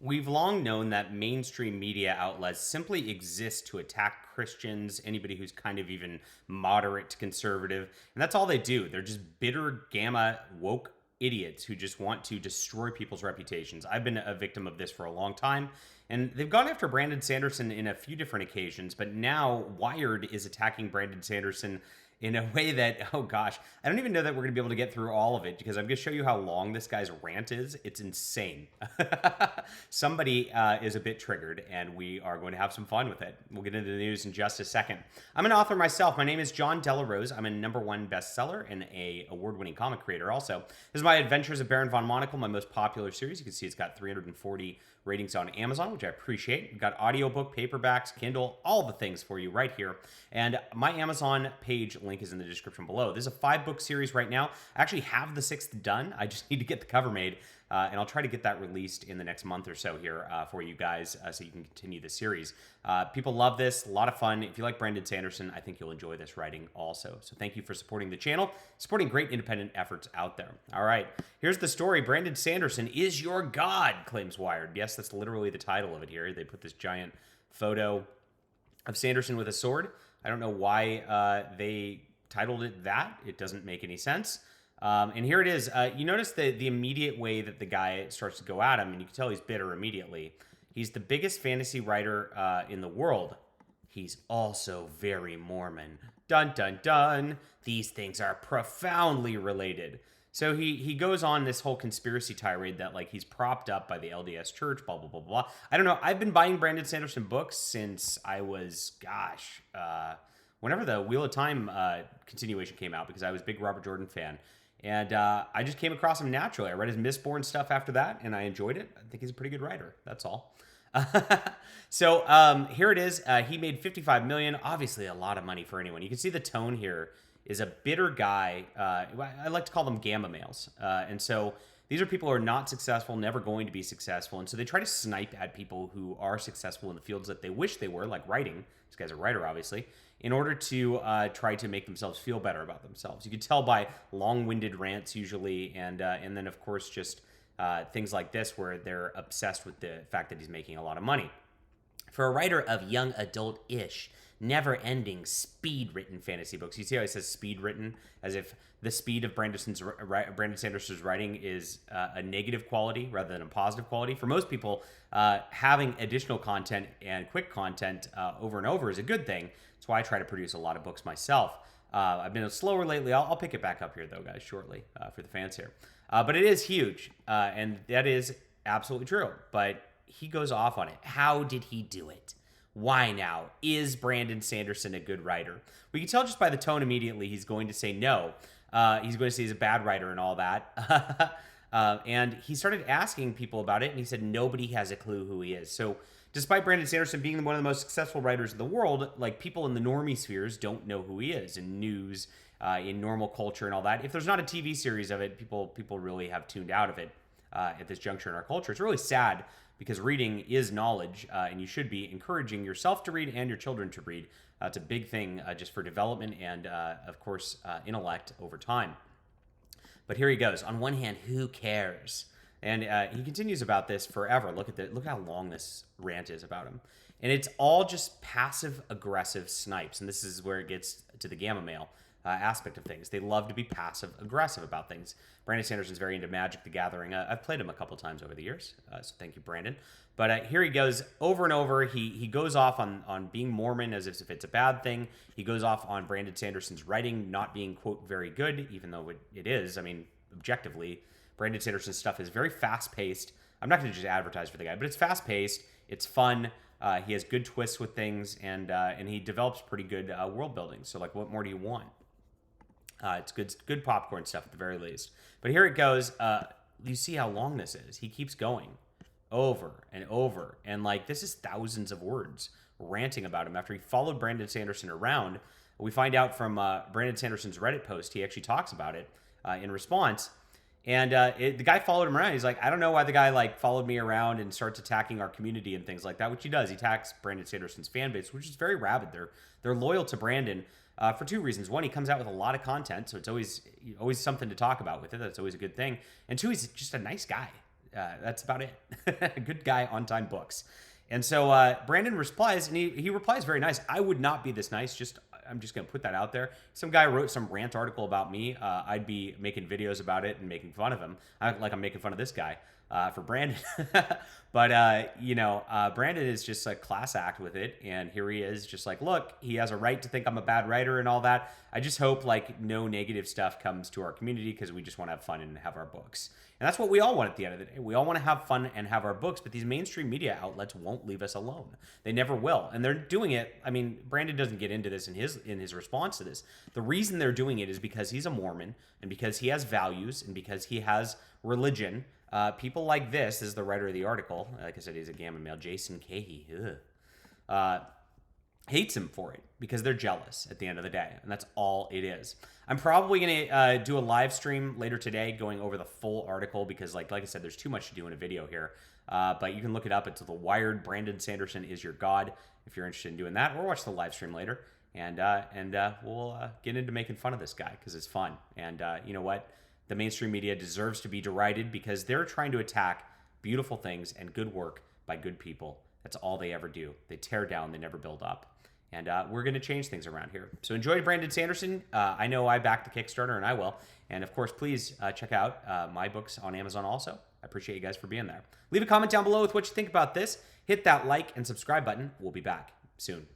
We've long known that mainstream media outlets simply exist to attack Christians, anybody who's kind of even moderate to conservative, and that's all they do. They're just bitter, gamma, woke idiots who just want to destroy people's reputations. I've been a victim of this for a long time, and they've gone after Brandon Sanderson in a few different occasions, but now Wired is attacking Brandon Sanderson in a way that, oh gosh, I don't even know that we're going to be able to get through all of it because I'm going to show you how long this guy's rant is. It's insane. Somebody is a bit triggered, and we are going to have some fun with it. We'll get into the news in just a second. I'm an author myself. My name is John Delarose. I'm a #1 bestseller and a award-winning comic creator also. This is my Adventures of Baron von Monocle, my most popular series. You can see it's got 340 ratings on Amazon, which I appreciate. We've got audiobook, paperbacks, Kindle, all the things for you right here. And my Amazon page link is in the description below. This is a 5-book series right now. I actually have the 6th done. I just need to get the cover made. And I'll try to get that released in the next month or so here for you guys so you can continue the series. People love this. A lot of fun. If you like Brandon Sanderson, I think you'll enjoy this writing also. So thank you for supporting the channel, supporting great independent efforts out there. All right, here's the story. Brandon Sanderson is your god, claims Wired. Yes, that's literally the title of it here. They put this giant photo of Sanderson with a sword. I don't know why they titled it that. It doesn't make any sense. And here it is. You notice the immediate way that the guy starts to go at him, and you can tell he's bitter immediately. He's the biggest fantasy writer in the world. He's also very Mormon. Dun, dun, dun. These things are profoundly related. So he goes on this whole conspiracy tirade that, like, he's propped up by the LDS Church, blah, blah, blah, blah. I don't know. I've been buying Brandon Sanderson books since I was, whenever the Wheel of Time continuation came out, because I was a big Robert Jordan fan. And I just came across him naturally. I read his Mistborn stuff after that, and I enjoyed it. I think he's a pretty good writer. That's all. So here it is. He made $55 million. Obviously, a lot of money for anyone. You can see the tone here is a bitter guy. I like to call them gamma males. And so these are people who are not successful, never going to be successful. And so they try to snipe at people who are successful in the fields that they wish they were, like writing. This guy's a writer, obviously, in order to try to make themselves feel better about themselves. You can tell by long-winded rants usually, and then, of course, just things like this where they're obsessed with the fact that he's making a lot of money. For a writer of young adult-ish, never-ending, speed-written fantasy books. You see how he says speed-written, as if the speed of Brandon Sanderson's writing is a negative quality rather than a positive quality. For most people, having additional content and quick content over and over is a good thing. That's why I try to produce a lot of books myself. I've been slower lately. I'll pick it back up here, though, guys, shortly for the fans here. But it is huge, and that is absolutely true. But he goes off on it. How did he do it? Why now? Is Brandon Sanderson a good writer? We can tell just by the tone immediately he's going to say no. He's going to say he's a bad writer and all that. And he started asking people about it, and he said nobody has a clue who he is. So despite Brandon Sanderson being one of the most successful writers in the world, like, people in the normie spheres don't know who he is in news, in normal culture and all that. If there's not a TV series of it, people really have tuned out of it at this juncture in our culture. It's really sad because reading is knowledge, and you should be encouraging yourself to read and your children to read. It's a big thing just for development and, of course, intellect over time. But here he goes. On one hand, who cares? And he continues about this forever. Look how long this rant is about him. And it's all just passive-aggressive snipes. And this is where it gets to the gamma male aspect of things. They love to be passive-aggressive about things. Brandon Sanderson's very into Magic the Gathering. I've played him a couple times over the years, so thank you, Brandon. But here he goes over and over. He goes off on being Mormon as if it's a bad thing. He goes off on Brandon Sanderson's writing not being, quote, very good, even though it is. I mean, objectively, Brandon Sanderson's stuff is very fast-paced. I'm not going to just advertise for the guy, but it's fast-paced. It's fun. He has good twists with things, and he develops pretty good world building. So, like, what more do you want? It's good popcorn stuff at the very least. But here it goes. You see how long this is. He keeps going over and over. And, like, this is thousands of words ranting about him. After he followed Brandon Sanderson around, we find out from Brandon Sanderson's Reddit post, he actually talks about it in response. And the guy followed him around. He's like, I don't know why the guy, like, followed me around and starts attacking our community and things like that, which he does. He attacks Brandon Sanderson's fan base, which is very rabid. They're loyal to Brandon. For two reasons. One, he comes out with a lot of content, so it's always something to talk about with it. That's always a good thing. And two, he's just a nice guy. That's about it. Good guy, on time books. And so Brandon replies, and he replies very nice. I would not be this nice. I'm just going to put that out there. Some guy wrote some rant article about me. I'd be making videos about it and making fun of him. Like I'm making fun of this guy for Brandon. But, Brandon is just a class act with it. And here he is just like, look, he has a right to think I'm a bad writer and all that. I just hope like no negative stuff comes to our community because we just want to have fun and have our books. And that's what we all want at the end of the day. We all want to have fun and have our books, but these mainstream media outlets won't leave us alone. They never will. And they're doing it. I mean, Brandon doesn't get into this in his response to this. The reason they're doing it is because he's a Mormon and because he has values and because he has religion. People like this is the writer of the article. Like I said, he's a gamma male. Jason Cahey. Hates him for it because they're jealous at the end of the day, and that's all it is. I'm probably gonna do a live stream later today going over the full article because like I said, there's too much to do in a video here, but you can look it up. It's The Wired. Brandon Sanderson is your god if you're interested in doing that, or watch the live stream later, and we'll get into making fun of this guy because it's fun. And you know what, the mainstream media deserves to be derided because they're trying to attack beautiful things and good work by good people. That's all they ever do. They tear down, they never build up. And we're going to change things around here. So enjoy Brandon Sanderson. I know I backed the Kickstarter, and I will. And, of course, please check out my books on Amazon also. I appreciate you guys for being there. Leave a comment down below with what you think about this. Hit that like and subscribe button. We'll be back soon.